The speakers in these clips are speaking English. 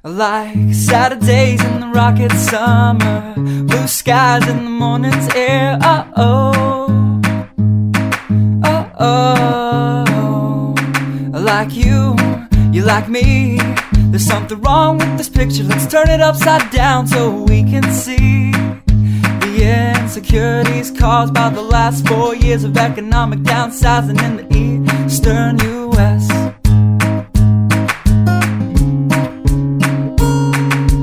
I like Saturdays in the rocket summer, blue skies in the morning's air. Oh, oh, oh. I like you, you like me. There's something wrong with this picture. Let's turn it upside down so we can see the insecurities caused by the last 4 years of economic downsizing in the eastern U.S.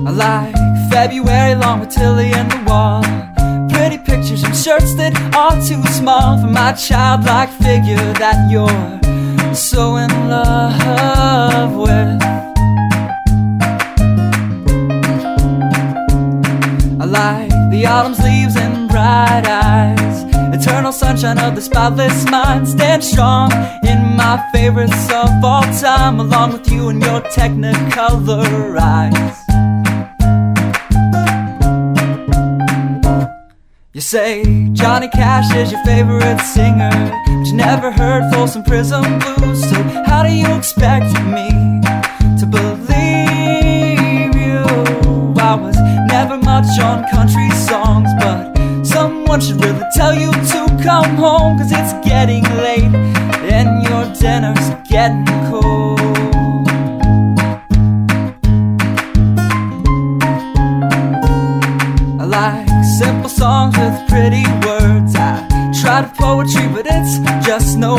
I like February long with Tilly and the wall, pretty pictures and shirts that are too small for my childlike figure that you're so in love with. I like the autumn's leaves and bright eyes, eternal sunshine of the spotless mind. Stand strong in my favorites of all time, along with you and your technicolor eyes. You say Johnny Cash is your favorite singer, but you never heard Folsom Prison Blues. So how do you expect me to believe you? I was never much on country songs, but someone should really tell you to come home, 'cause it's getting late and your dinner's getting cold. I like simple songs with pretty words. I try to poetry, but it's just no